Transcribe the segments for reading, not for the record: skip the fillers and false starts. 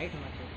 Height होना चाहिए।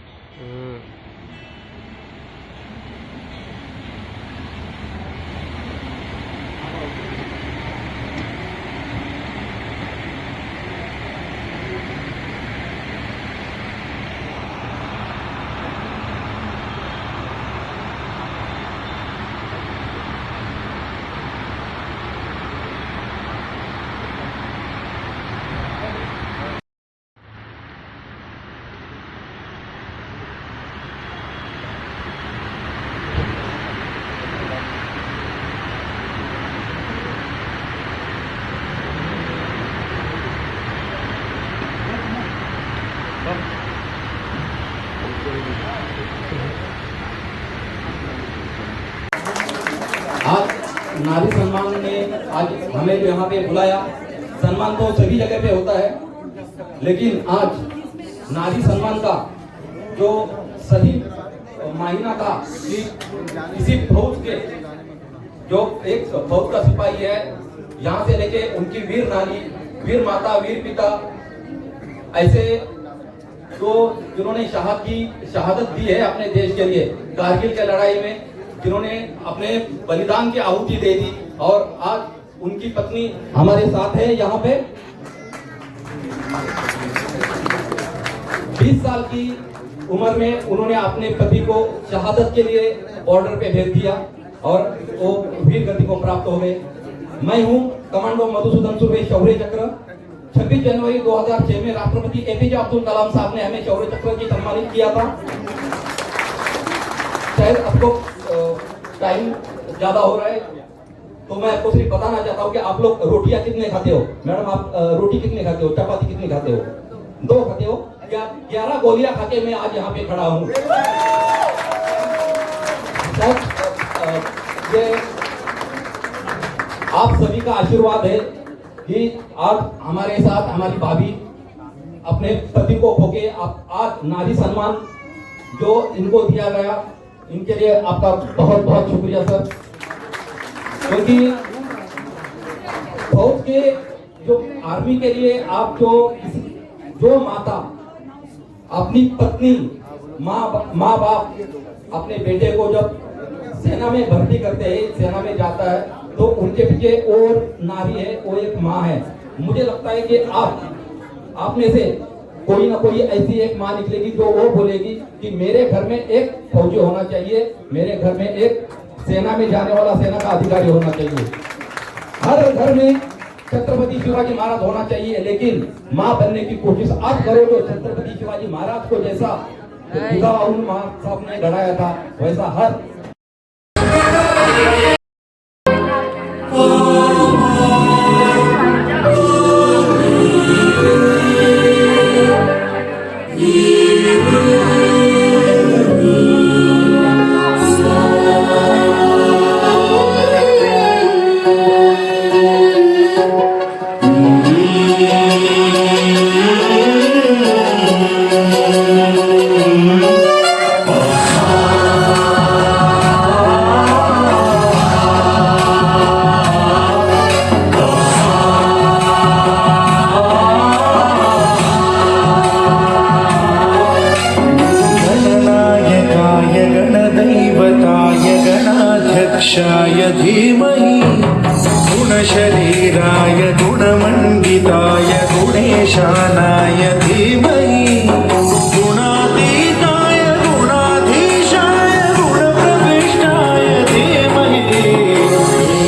आज नारी सम्मान ने आज हमें जो यहाँ पे बुलाया। सम्मान तो सभी जगह पे होता है, लेकिन आज नारी सम्मान का जो सही मायना था कि किसी फौज के जो एक फौज का सिपाही है, यहाँ से लेके उनकी वीर नारी, वीर माता, वीर पिता, ऐसे तो जिन्होंने शहादत दी है अपने देश के लिए कारगिल के लड़ाई में, जिन्होंने अपने बलिदान की आहुति दे दी, और आज उनकी पत्नी हमारे साथ है यहाँ पे। 20 साल की उम्र में उन्होंने अपने पति को शहादत के लिए बॉर्डर पे भेज दिया और वो वीर गति को प्राप्त हो गए। मैं हूँ कमांडो मधुसूदन सुर्वे शौर्य चक्र। 26 जनवरी 2006 में राष्ट्रपति एपीजे अब्दुल कलाम साहब ने हमें शौर्य चक्र की सम्मानित किया था। शायद आपको टाइम ज्यादा हो रहा है, तो मैं आपको सिर्फ बताना चाहता हूँ कि आप लोग रोटियां कितने खाते हो? मैडम, आप रोटी कितने खाते हो? चपाती कितनी खाते हो? 2 खाते हो? 11 गोलियां खाके मैं आज यहाँ पे खड़ा हूँ। ये आप सभी का आशीर्वाद है कि आज हमारे साथ हमारी भाभी अपने पति को खोके आज नारी सम्मान जो इनको दिया गया, इनके लिए आपका बहुत बहुत शुक्रिया सर। क्योंकि फौज के जो आर्मी के लिए आप जो माता अपनी पत्नी, माँ बाप अपने बेटे को जब सेना में भर्ती करते हैं, सेना में जाता है, तो उनके पीछे और नारी है, वो एक माँ है। मुझे लगता है कि आप में से कोई ना कोई ऐसी एक माँ निकलेगी जो वो बोलेगी कि मेरे घर में एक फौजी होना चाहिए, मेरे घर में एक सेना में जाने वाला सेना का अधिकारी होना चाहिए। हर घर में छत्रपति शिवाजी महाराज होना चाहिए, लेकिन माँ बनने की कोशिश आप करो तो छत्रपति शिवाजी महाराज को जैसा साहब ने गढ़ाया था, वैसा हर क्षाय धीमहि गुणशरीराय गुणमण्डिताय गुणेशानाय धीमहि गुणातीताय गुणाधीशाय गुणप्रविष्टाय धीमहि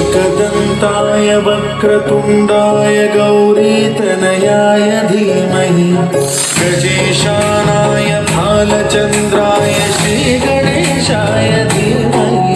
एकदन्ताय वक्रतुण्डाय गौरीतनयाय धीमहि गजेशानाय भालचन्द्राय श्रीगणेशाय धीमहि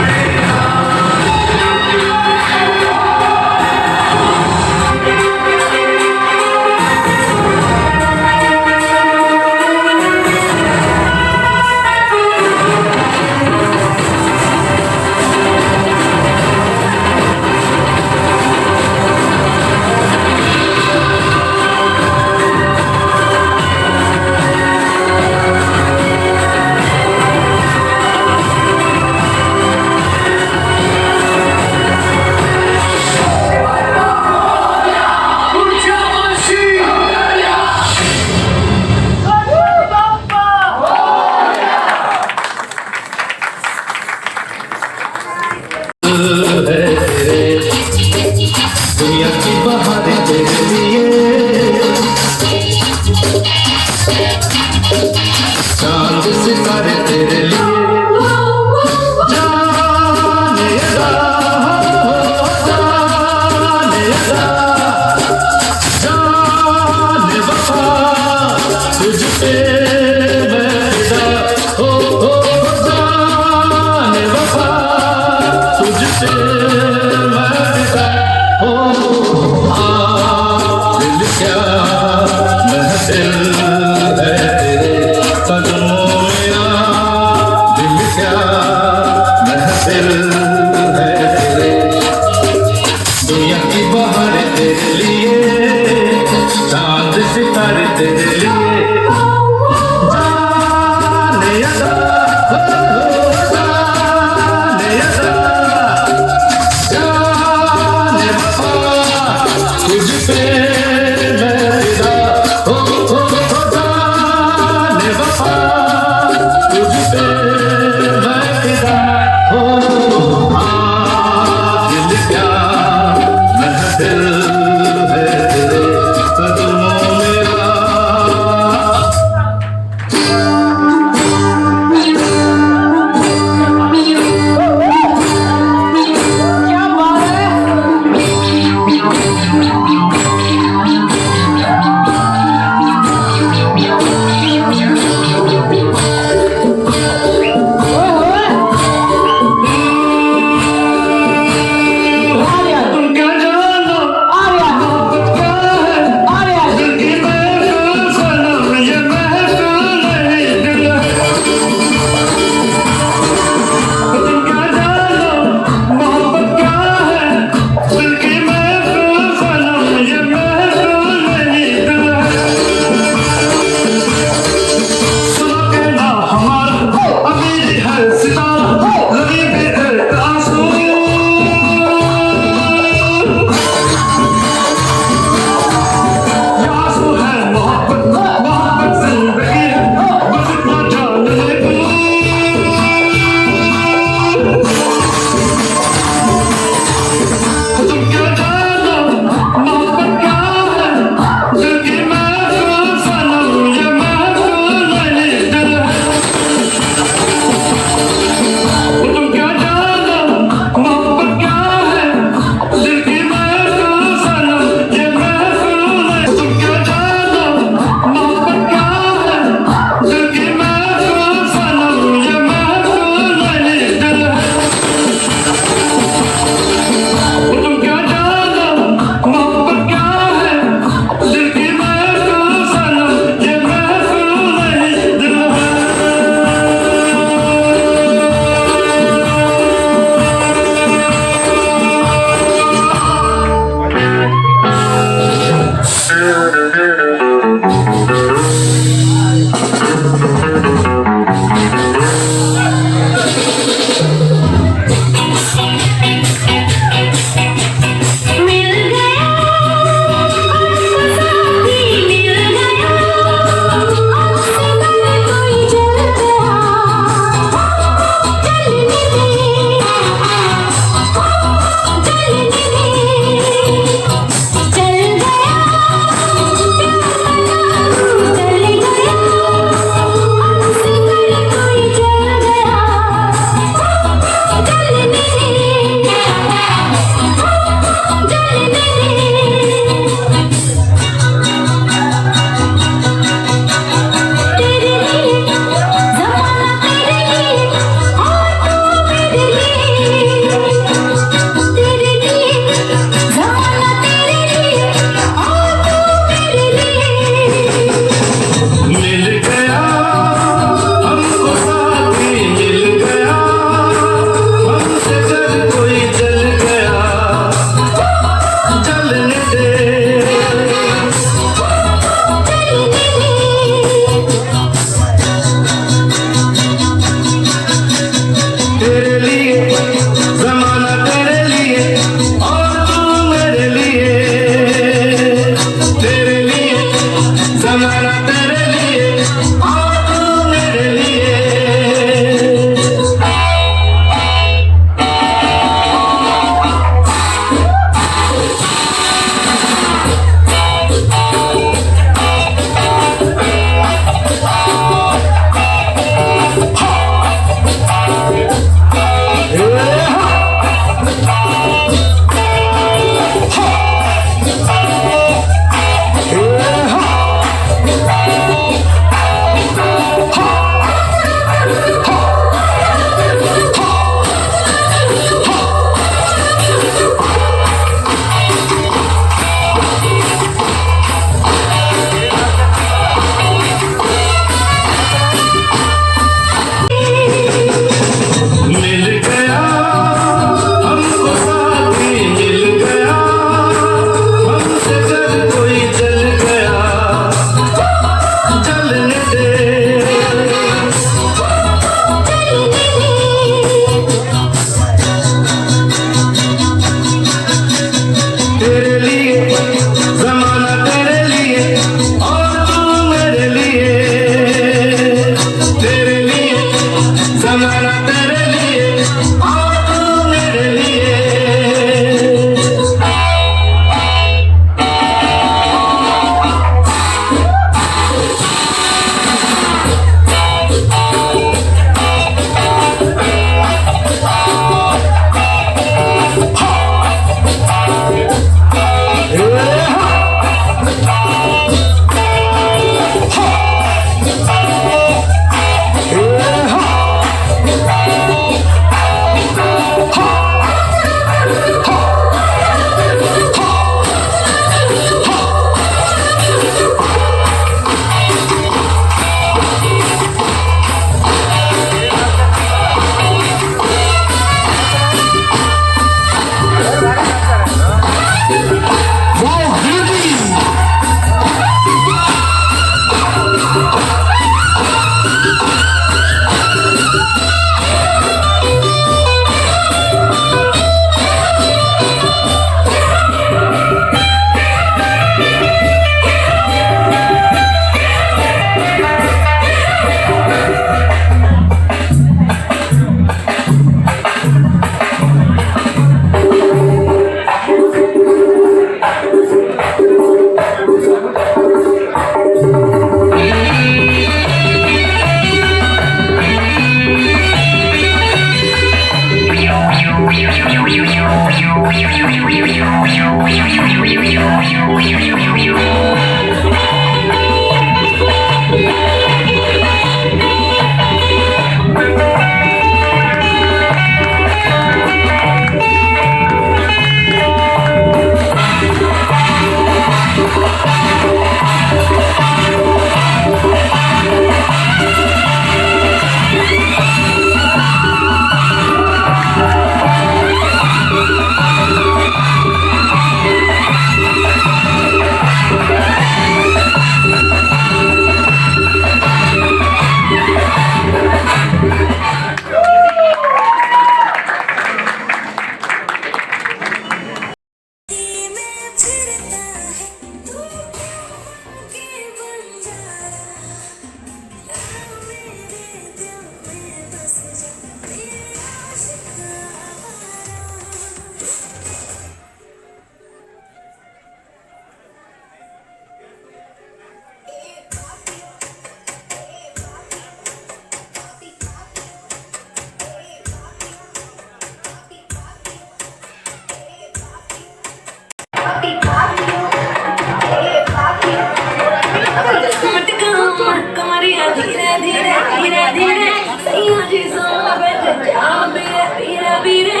कमरिया धीरे धीरे धीरे धीरे सैया जी सो बैठे जाओ धीरे धीरे धीरे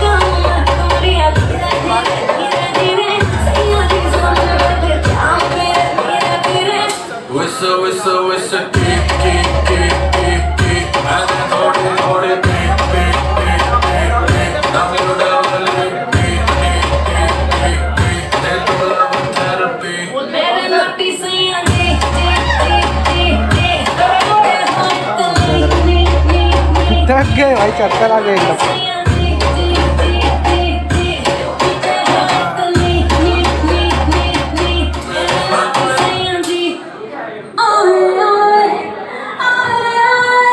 कमरिया धीरे धीरे धीरे धीरे सैया जी सो बैठे जाओ धीरे धीरे धीरे Whistle, whistle, whistle, beep, beep, beep, beep, beep. And then hold it, beep, beep, beep, beep, beep. Now we do that one, beep, beep, beep, beep, beep, beep. Then do love therapy. मेरे naughty सैया जी जी जी जी जी करोड़े हाथ नी नी नी नी थक गए भाई, चक्कर आ गए एकदम। सैया जी जी जी जी जी हाथ नी नी नी नी नी सैया जी ओए ओए ओए ओए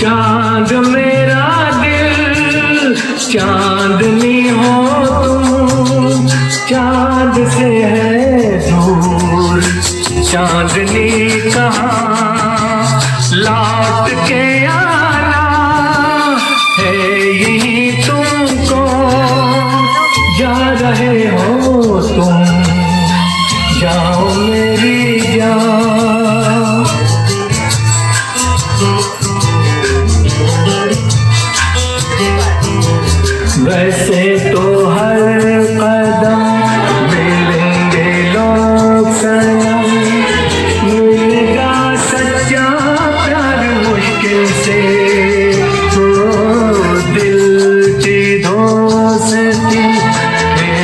चांद मेरा दिल चांदनी हो तुम, चांद से है दूर चांदनी कहाँ लौट के आना है यही तुमको, जा रहे हो तुम जाओ मेरी जान। वैसे तो हर कदम मिलेंगे लोग सनम, मिलेगा सच्चा प्यार मुश्किल से, तो दिल की दोस्ती फिर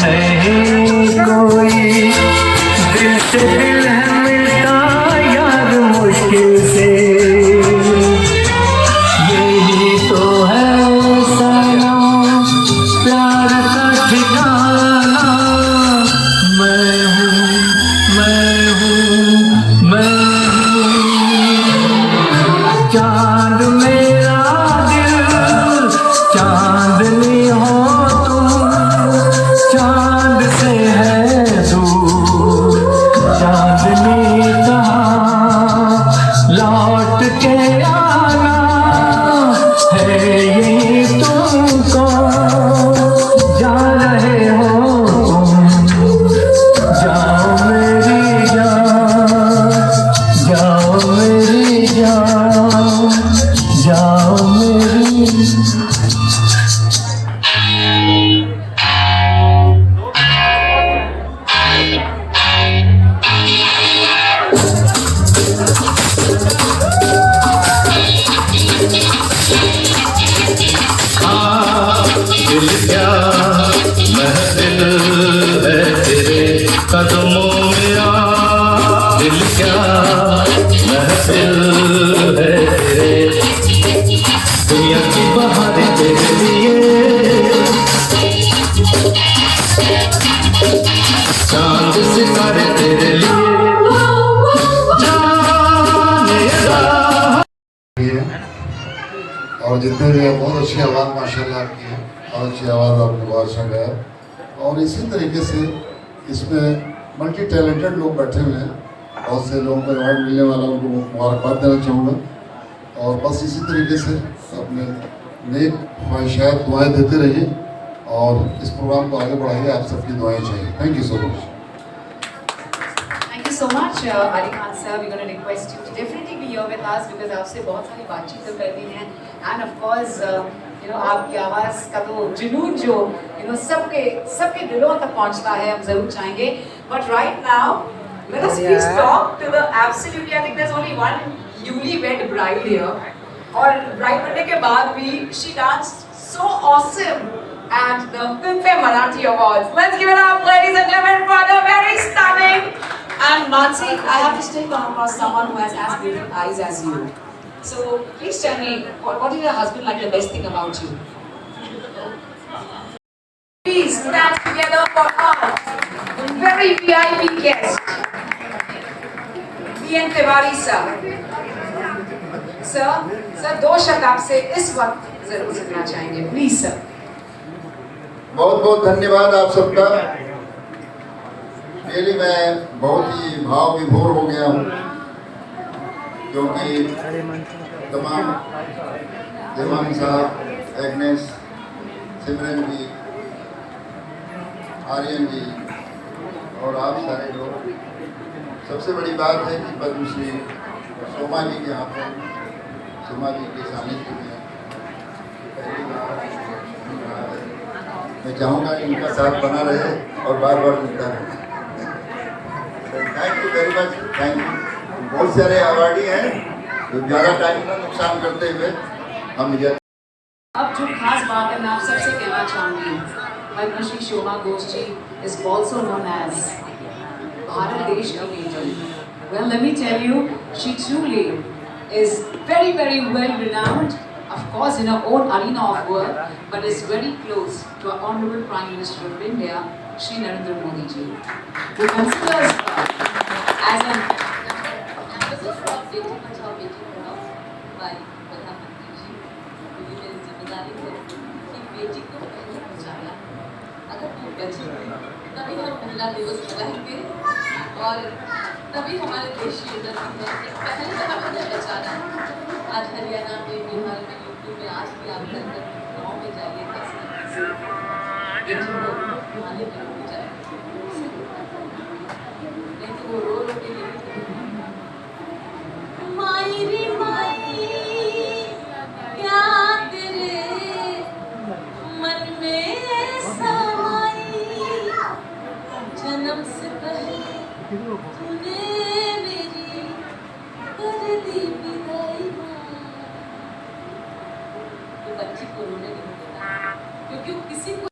नहीं कोई, दिल से दिल है मिलता यार मुश्किल से, यही तो है सनम प्यार का ठिकाना। मैं हूँ मैं हूँ मैं हूँ चांद मेरा दिल चांदनी हो तुम, चांद से है दूर चांदनी कहाँ लौट के आना है यही तुमको, जा रहे हो तुम जाओ मेरी जान, जाओ मेरी जान, जाओ मेरी। दिल क्या महफिल है तेरे कदमों में आ, दिल क्या महफिल है तेरे, दुनिया की बहारें तेरे लिए, चांद सितारे तेरे लिए, जाने दा। और जितने भी हैं बहुत अच्छी आवाज़ माशाल्लाह आपकी है, बहुत अच्छी आवाज़ आपने बादशाह गाया। और इसी तरीके से इसमें मल्टी टैलेंटेड लोग बैठे हुए हैं, बहुत से लोगों को अवार्ड मिलने वाला, उनको मुबारकबाद देना चाहूँगा। और बस इसी तरीके से अपने नेक ख्वाहिशात दुआएं देते रहिए और इस प्रोग्राम को आगे बढ़ाइए, आप सबकी दुआएं चाहिए। Thank you so much. Thank you so much, Ali Khan sir. We're going to request you to definitely be here with us because आपसे बहुत सारी बातचीत तो करनी है, and of course, आपकी आवाज़ का तो जुनून जो सबके दिलों तक पहुंचता है, हम जरूर चाहेंगे. But right now, let us please talk to the absolutely. I think there's only one newlywed bride here. और bride बनने के बाद भी she danced so awesome at the Filmfare Marathi Awards. Let's give it up, ladies and gentlemen, for the very stunning. And Mansi, I have to still come across someone who has as beautiful eyes as you. So please tell me, what is your husband like the best thing about you? Please stand together for our very VIP guest, B.N. Tiwari sir. Sir 2 शब्द आपसे इस वक्त जरूर सुनना चाहेंगे, please sir. बहुत बहुत धन्यवाद आप सबका। रियली मैं बहुत ही भाव विभोर हो गया हूँ, क्योंकि तमाम देवान साहब, एग्नेस, सिमरन जी, आर्यन जी और आप सारे लोग, सबसे बड़ी बात है कि पद्मश्री सोमा जी के यहाँ पर, सोमा जी के सानिध्य में पहली बार मिल रहा है। मैं चाहूँगा कि इनका साथ बना रहे और बार बार मिलता रहे। Thank you very much, thank you. बहुत सारे अवार्डी हैं जो ज़्यादा टाइम का नुकसान करते हुए हम अब जो खास बात है मैं आप सबसे कहना चाहूँगी, Padmashri Shobha Ghosh ji is also known as Bharat देश की angel. Well, let me tell you, she truly is very, very well renowned, of course, in her own arena of work, but is very close to our Honorable Prime Minister of India, Shri Narendra Modi ji, who considers her as an तभी हम महिला दिवस मनाएंगे और तभी हमारे देश की उन्नति है। पहले तो हमें बचाना है। आज हरियाणा में, बिहार में, यूपी में, आज भी आप गाँव में जाइए, खाने में रुक जाए, नहीं तो वो रो रो के माई रे माई क्या तेरे मन में समाई, जन्म से पहले तूने मेरी कर दी विदाई। तो बच्ची को रोने नहीं देना, क्योंकि वो किसी को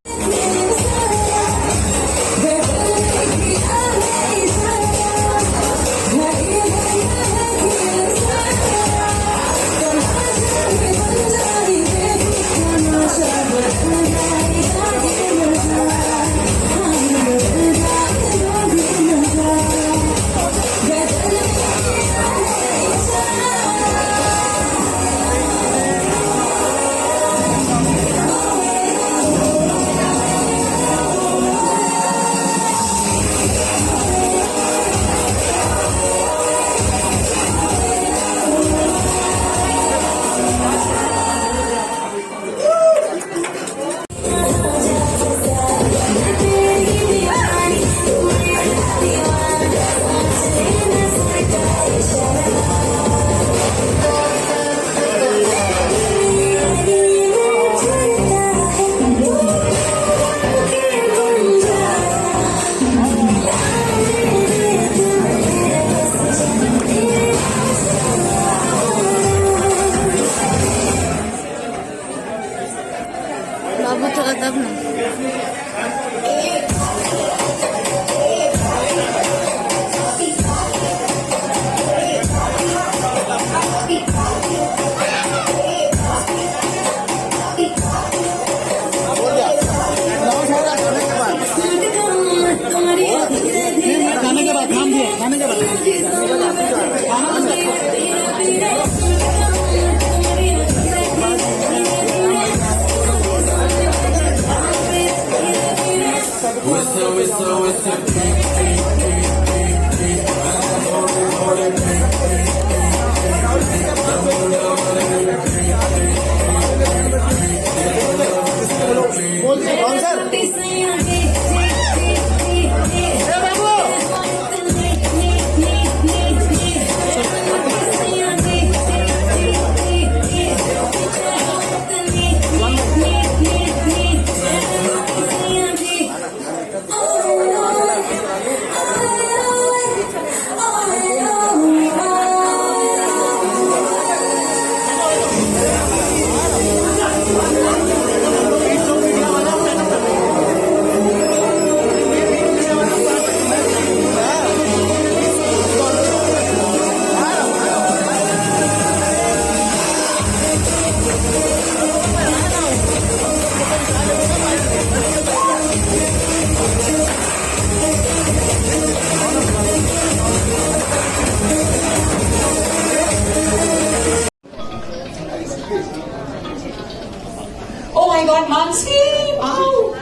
Mansi. Wow.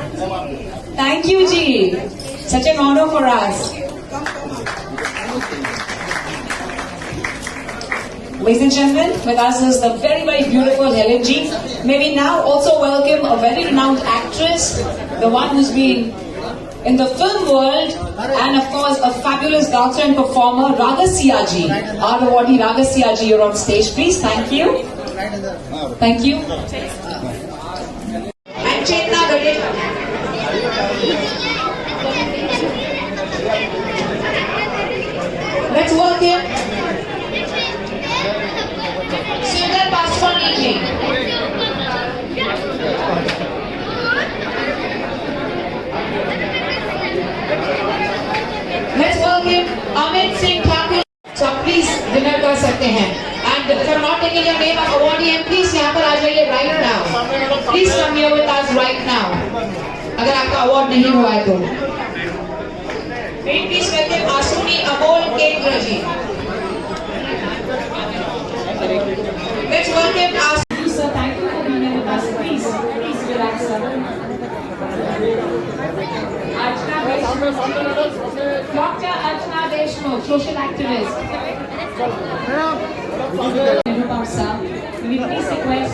Thank you, Ji. Such an honor for us. Ladies and gentlemen, with us is the very, very beautiful Helen Ji. May we now also welcome a very renowned actress, the one who's been in the film world, and of course a fabulous dancer and performer, Ragasya Ji. Our awardee Ragasya Ji, you're on stage, please. Thank you. Thank you. And Chetna Gade. Let's welcome Sundar Paswani Ji. Let's welcome Amit Singh Thakur. So please dinner कर सकते हैं. And for not taking your name of awardee, and please यहाँ पर आ जाइए right now. Please come here with us right now. अगर आपका award नहीं हुआ है तो. Please welcome Asuni Amol Kendra ji. Let's welcome Asuni. Sir, thank you for being here with us. Please relax, sir. Archana Deshmukh, Dr. Archana Deshmukh, social activist. Anupam sir, will you please request